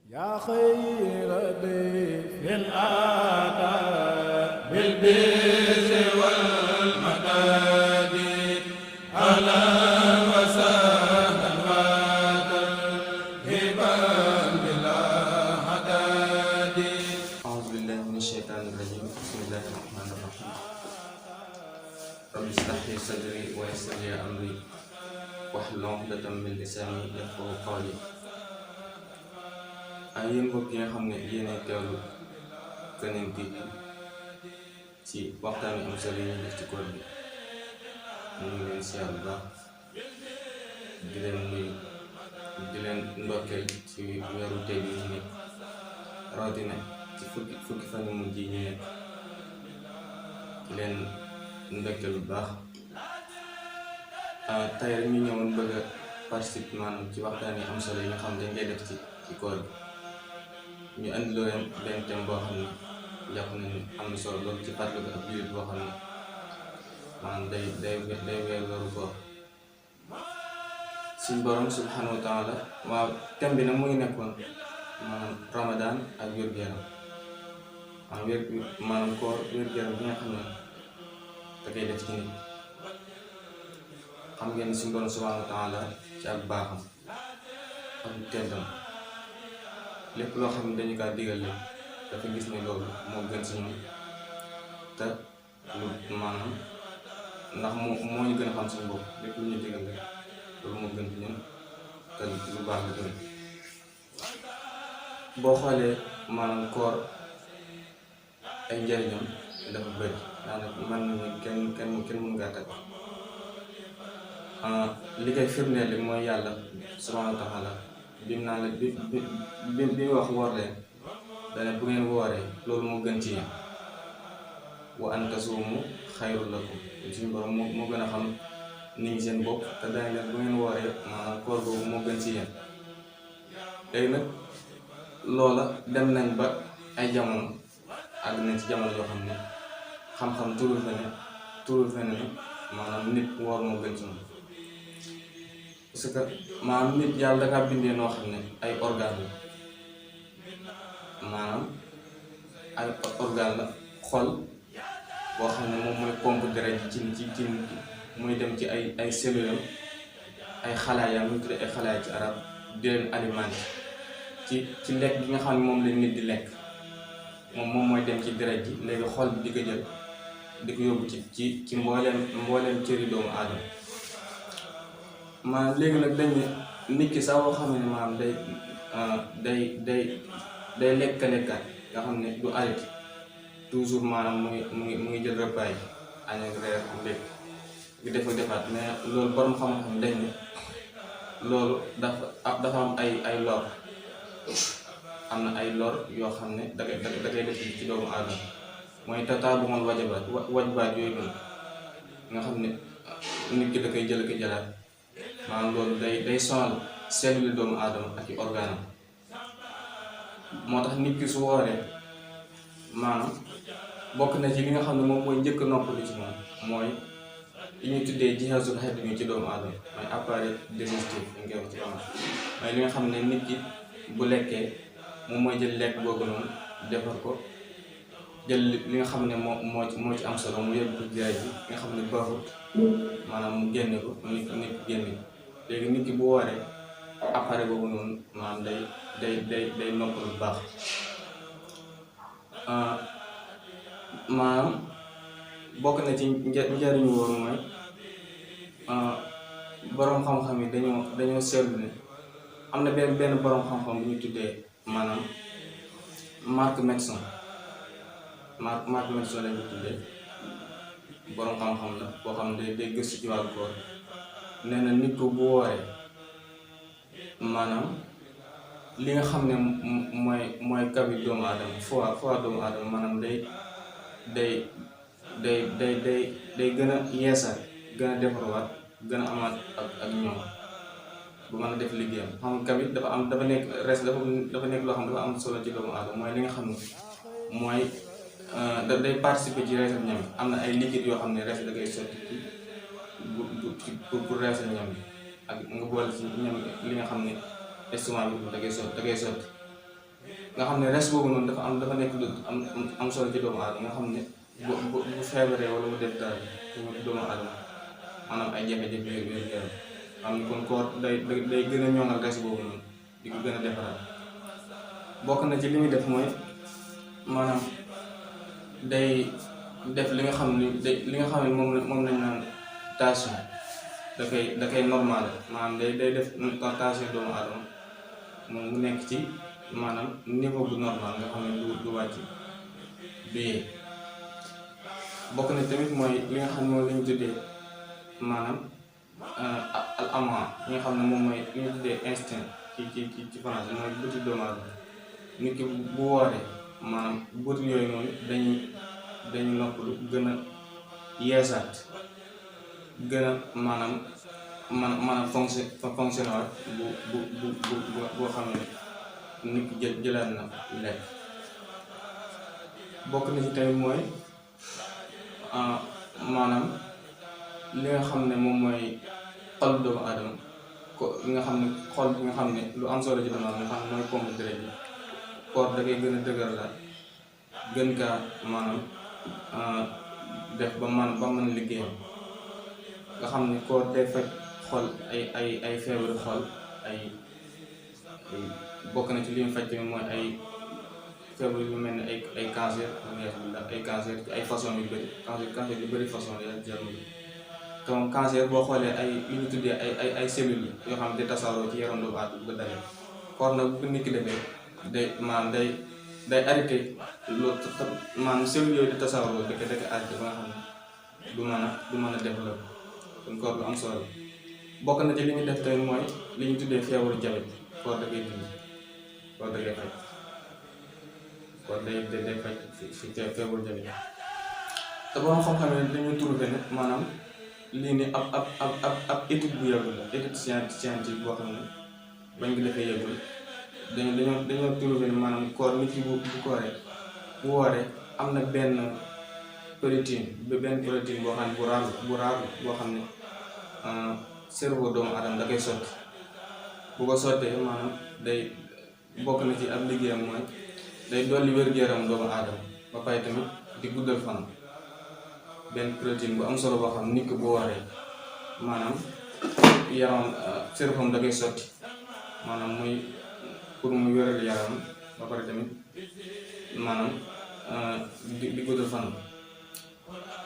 يا خير ضيف أتى بالبر والمداد أهلا وسهلا وترحيبا بلا عداد. أعوذ بالله من الشيطان الرجيم. بسم الله الرحمن الرحيم. رب اشرح لي صدري ويسر لي أمري واحلل عقدة من لساني يفقهوا قولي. yéen mbokk yi nga xam ne yéenay teewlu k.niangtv ci waxtaan wi am solo yi ñuy def ci koor bi, ñu ngi leen siyaar bu baax di leen nuyu di leen ndokkeel ci weeru tey bi ñu nekk, rawatina ci fukki fan yu mujj yi ñu nekk, di leen ndokkeel bu baax. tey rek ñu ñëwoon bëgg a participer maanaam ci waxtaan yi am solo yi nga xam ne dañ koy def ci koor bi. ñu andi loo leen benn thème boo xam ne jàpp nañu am na solo loolu ci fàttali ko ak jullit boo xam ne maanaam day weer weeru koor. suñ borom subhanahu wa taala, waaw thème bi nag mu ngi nekkoon maanaam Ramadan ak wér-gu-yaram, maanaam koor wér-gu-yaram bi nga xam ne da koy def ci nit. xam ngeen suñ borom subhanahu wa taala ci ak baaxam ak teddam lépp loo xam ne dañu kaa digal leen dafa gis ne loolu moo gën si ñun, te lu maanaam ndax moo ñu gën a xam suñu bopp. lépp lu ñu digal rek loolu moo gën si ñun te lu baax la gën. boo xoolee maanaam koor ay njariñam dafa bëri, daanaka man nañu kenn mun ngaa tag. li koy firndeel li mooy yàlla subhanahu wa taala bim naa la bi wax woor leen dane bu ngeen wooree loolu moo gën ci yéen, wa an tasuumu xayrun lakum. suñu borom moo gën a xam nit ñi seen bopp, te dane leen bu ngeen wooree maanaam koor boobu moo gën ci yéen. léegi nag loola dem nañ ba ay jamono àgg nañ ci jamono yoo xam ne xam-xam turul fene ne maanaam nit woor moo gën ci moom. parce que maanaam nit yàlla dakaa bindee noo xam ne ay organe la, maanaam ay organe la. xol boo xam ne moom mooy pompe deret ci muy dem ci ay cellules, ay xalaaya mu tudd ay xalaaya ci arab, di leen alimenté ci lekk gi nga xam ne moom la nit di lekk. moom mooy dem ci deret ji, léegi xol bi di ko jël di ko yóbbu ci mbooleem cëri doomu aadama. maanaam léegi nag dañ ne nit ki sax boo xam ne maanaam day lekkaat nga xam ne du arrêté toujours, maanaam mu ngi jël repas yi añ ak reer lépp di defaat. mais loolu borom xam-xam dañ ne loolu dafa am ay lor, am na ay lor yoo xam ne da koy def ci doomu aadama. mooy tataabu'ul wajibaat yooyu noonu nga xam ne nit ki da koy jël ak jëlaat. maanaam loolu day sonal cellule doomu aadama ak i organe am. moo tax nit ki su wooree maanaam bokk na ci li nga xam ne moom mooy njëkk noppalu ci moom mooy li ñuy tuddee jihazul hadmi ci doomu aadama, mooy appareil digestif dañ koy wax ci wàllu. mooy li nga xam ne nit ki bu lekkee moom mooy jël lekk boobu noonu defar ko, jël li nga xam ne moo ci am solo mu yóbbu ko jaay bi nga xam ne baaxut, maanaam mu génne ko nit génne. léegi nit ki bu wooree appareil boobu noonu maanaam day noppalu bu baax. maanaam bokk na ci njariñu woor mooy boroom xam-xam yi dañoo seetlu ne am na benn boroom xam-xam bu ñu tuddee maanaam Marc Médecin lañu tuddee. boroom xam-xam la boo xam ne day gëstu ci wàllu koor. nee na nit ko bu wooree maanaam li nga xam ne mooy kabi doomu aadama, foie doomu aadama maanaam day gën a yeesal, gën a defarwaat, gën a amaat ak ñoom bu mën a def liggéeyam. xam nga kabit dafa nekk res dafa nekk loo xam ne dafa am solo ci doomu aadama. mooy li nga xam ne mooy day participer ci reesal ñam. am na ay liquide yoo xam ne res da koy sotti pour reesal ñam bi, ak nga boole ci ñam li nga xam ne estomac bi da koy sotti. nga xam ne res boobu noonu dafa nekk lu am solo ci doomu aadama nga xam ne bu feebaree wala mu def dara ci doomu aadama maanaam ay jafe-jafe yu yaram xam ne kon koor day gën a ñoŋal res boobu noonu di ko gën a defaraat. bokk na ci li muy def mooy maanaam day def li nga xam ne moom lañ naan tension da koy normal maanaam day def tension doomu aadama moom mu nekk ci maanaam niveau bu normal nga xam ne du wàcc du yee. bokk na tamit mooy li nga xam ne moom la ñu tuddee maanaam al ama li nga xam ne moom mooy li ñu tuddee instinct ci français mooy bëti doomu aadama. nit ki bu wooree maanaam bëti yooyu noonu dañuy noppalu gën a yeesaat gën a maanaam fonctionné waat boo xam ne nit ki jëlaat na lekk. bokk na ci tamit mooy maanaam li nga xam ne moom mooy xol doomu aadama ko li nga xam ne xol bi nga xam ne lu am solo ci doomu aadama nga xam ne mooy pompe deret bi koor da koy gën a dëgër la gën kaa maanaam def ba mën liggéeyam nga xam ne koor day faj xol ay feebaru xol ay bokk na ci li ñu faj tamit mooy ay feebar yu mel ni ay cancer ay cancer ci ay façon yu bëri cancer yu bëri façon la jarul te moom cancer boo xoolee ay li ñu tuddee ay cellules yoo xam ne day tasaaroo ci yaram doomu aadama ba dalee koor nag bu nit ki defee day arrêté loolu maanaam cellules yooyu di tasaaroo da koy arrêté ba nga xam ne du mën a développé kon koor lu am solo la. bokk na ci li ñu def tamit mooy li ñu tuddee feebaru jabet koor da koy dindi koor da koy faj koor day faj fi feebaru jabet te borom xam-xam ne dañoo trouvé ne maanaam lii ni ab étude bu yàggul la étude scientifique boo xam ne bañ ko defee yàggul dañoo trouvé ne maanaam koor nit ki bu kooree bu wooree am na benn protéine boo xam ne bu raar boo xam ne cerveau doomu aadama da koy sotti bu ko sottee maanaam day bokk na ci ab liggéeyam mooy day dolli wér-gu-yaram doomu aadama ba pare tamit di guddal fan. benn protéine bu am solo boo xam nit ki bu wooree maanaam yaram cerveau da koy sotti maanaam muy pour mu wéral yaram ba pare tamit maanaam di guddal fan.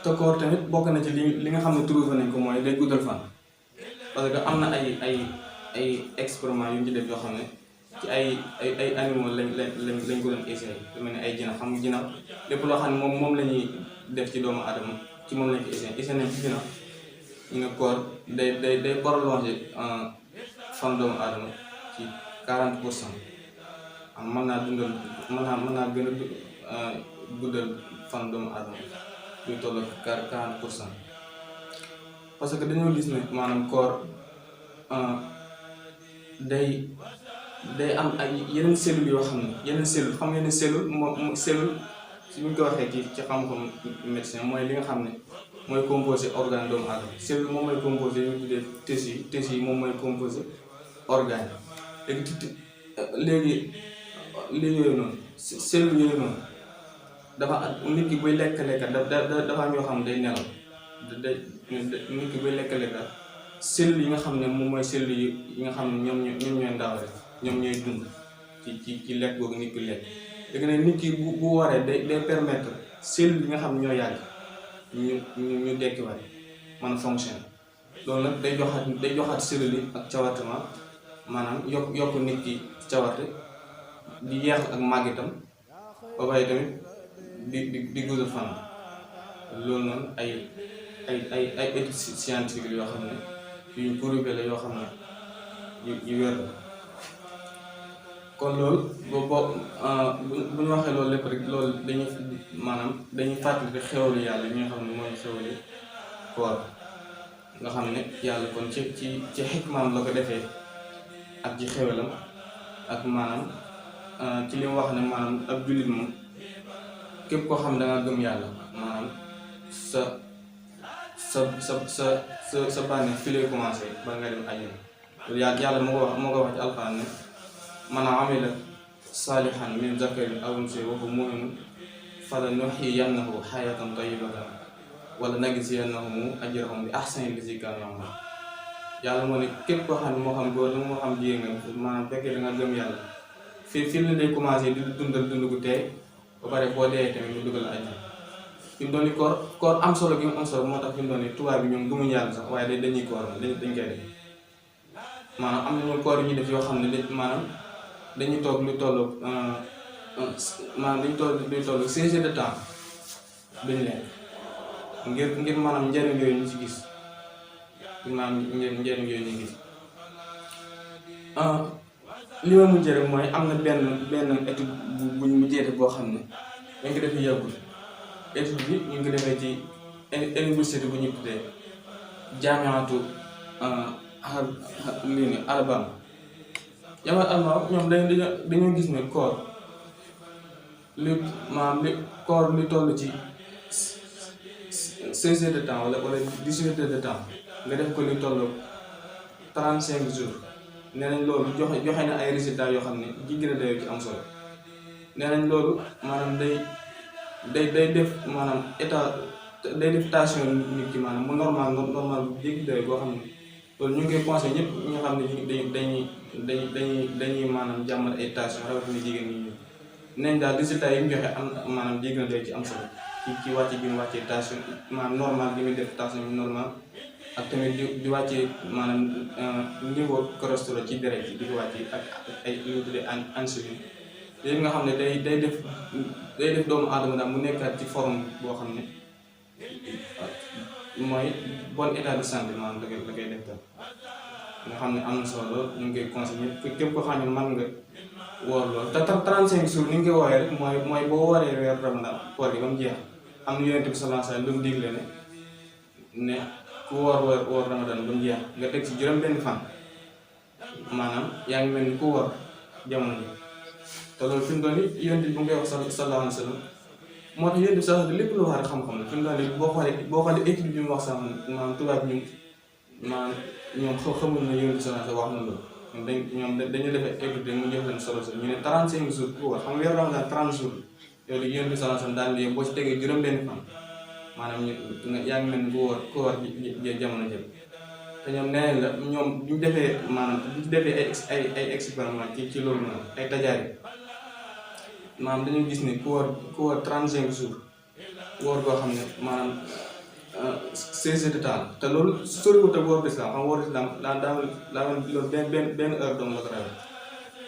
te koor tamit bokk na ci li nga xam ne trouvé nañ ko mooy day guddal fan parce que am na ay expériment yu ñu ci def yoo xam ne ci ay animaux lañ ko doon essayé lu mel ne ay jinax xam nga jinax lépp loo xam ne moom la ñuy def ci doomu aadama ci moom lañ ko essayé nañ ci jinax ñu ne koor day prolongé fan doomu aadama ci 40%. mën naa dundal mën naa gën a guddal fan doomu aadama luy toll ak 40%. parce que dañoo gis ne maanaam koor day am ay yeneen cellules yoo xam ne yeneen cellule xam ngeen ne cellule su ñu ko waxee ci xam-xam médecin mooy li nga xam ne mooy composé organe doomu aadama cellule moom mooy composé ñu tuddee tissu yi moom mooy composé organe léegi yooyu noonu cellule yooyu noonu dafa nit ki buy lekk-lekka dafa am yoo xam ne day nelaw nit ki buy lekk-lekka cellules yi nga xam ne moom mooy cellules yi nga xam ne ñoom ñooy ndaw rek ñoom ñooy dund ci lekk googu nit ki lekk léegi nag nit ki bu waree day permettre cellules yi nga xam ne ñoo yàgg ñu dekkiwaat mën a fonctionner loolu nag day joxaat cellules yi ak cawartement maanaam yokk nit ki cawarte di yeex ak màggitam ba bàyyi tamit di guddal fan loolu noonu ay études scientifiques yoo xam ne yuñ prouvé la yoo xam ne yu wér la kon loolu bu ñu waxee loolu lépp rek loolu dañuy fàttali xewalu yàlla ñi nga xam ne mooy xewali koor nga xam ne yàlla kon ci xikmaam la ko defee ak ci xewalam ak maanaam ci li mu wax ne maanaam ab jullit moom képp koo xam ne da nga gëm yàlla maanaam sa bànneex fi lay commencé ba nga dem àjjana loolu yàlla moo ko wax ci alxuraan ne man amila saalihan min zakarin aw unsaa wa huwa mu'minun falanuhyiyannahu hayaatan tayyibatan wala najziyannahum ajrahum bi ahsani llazii kaanuu ya'maluun. yàlla moo ne képp koo xam ne moo xam góor la moo xam jigéen nga maanaam fekkee da nga gëm yàlla fii la lay commencé di dundal dund gu teey ba pare boo dee tamit mu dugal àjjana. fi mu doon ni koor am solo gi mu am solo moo tax fi mu doon ni tubaab bi ñoom gëmuñu yàlla sax waaye dañuy koor dañ koy def maanaam am na ñoom koor yi ñuy def yoo xam ne maanaam dañuy toog lu tollu maanaam dañuy toog luy tollu 6 heures de temps duñ lekk ngir maanaam njëriñ yooyu ñu ci gis maanaam njëriñ yooyu ñu gis. li ma mujjee rek mooy am na benn étude bu ñu mujjee def boo xam ne dañ ko defee yàggul. étude bi ñu ngi ko defee ci université bu ñu tuddee jaamiatu lii ni Alabama. ñoom dañoo gis ne koor li toll ci 16 heures de temps wala 18 heures de temps nga def ko li toll 35 jours nee nañ loolu joxe na ay résultats yoo xam ne jigéen a dayoo ci am solo. nee nañ loolu maanaam day def maanaam day def tension nit ki maanaam mu normal bu jéggi dayoo boo xam ne loolu ñu ngi koy conseillé ñëpp ñi nga xam ne dañuy maanaam jàmmal ay tension rawatina jigéen ñi ñu neñ daal résultats yi mu joxe am maanaam jéggi na dayoo ci am solo ci wàcce bi mu wàccee tension maanaam normal bi muy def tension bi normal ak tamit di wàccee maanaam niveau cholestérol ci deret yi di ko wàccee ak ay lu ñu tuddee insuline léegi nga xam ne day def doomu aadama daal mu nekkaat ci forme boo xam ne mooy bon état de santé maanaam da koy def tam nga xam ne am na solo lool ñu ngi koy conseillé képp koo xam ne mën nga woor lool te 35 jours ni nga koy woowee rek mooy boo wooree weer Ramadan koor gi ba mu jeex am na Yonent bi sallallahu alayhi wa sallam lu mu digle ne ku woor Ramadan ba mu jeex nga teg ci juróom-benn fan maanaam yaa ngi mel ni ku woor jamono ji. te loolu fi mu doon nii Yonent bi bu ngay wax sallallahu alayhi wa sallam moo tax Yonent bi sax lépp lu wax rek xam-xam la fi mu doon nii boo xoolee étude bi mu wax sax maanaam tubaab ñoom xamul na Yonent bi sallallahu alayhi wa sallam wax na loolu ñoom dañu defee étude mu jox leen solo ñu ne 35 jours ku war xam nga weer Ramadan 30 jours loolu Yonent bi sallallahu alayhi wa sallam daal di boo ci tegee juróom-benn fan maanaam yaa ngi mel ni ku war jamono jëm te ñoom nee la ñoom bu ñu defee maanaam bu ñu defee ay expériment ci loolu noonu ay tajaari maanaam dañu gis ne ku war 35 jours woor goo xam ne maanaam 16 heures de temps te loolu soriwut ak wóor islam xam wóor islam daa loolu benn heure dong la ko rawee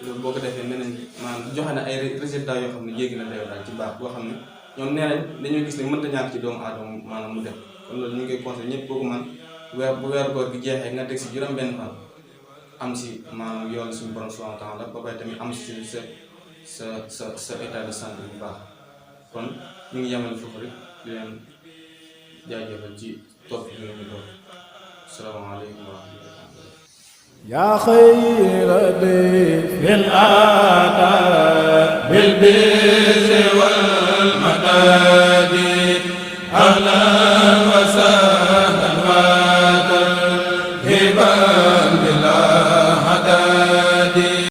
loolu boo ko defee nee nañ maanaam joxe na ay résultats yoo xam ne jéggi na dayoo daal ci baax boo xam ne ñoom nee nañ dañoo gis ne mënta ñàkk ci doomu aadama maanaam mu def kon loolu ñu ngi koy conseillé ñëpp kooku man bu weer koor gi jeexee nga teg si juróom-benn fan am si maanaam yoon suñu borom subhanahu wa taala ba pare tamit am si sa état de santé bu baax kon ñu ngi yemale foofu rek di leen jaajëfal ci topp bi ñu topp salaamaaleykum wa rahmatulah. yaa xayra dayfin ataa bil birri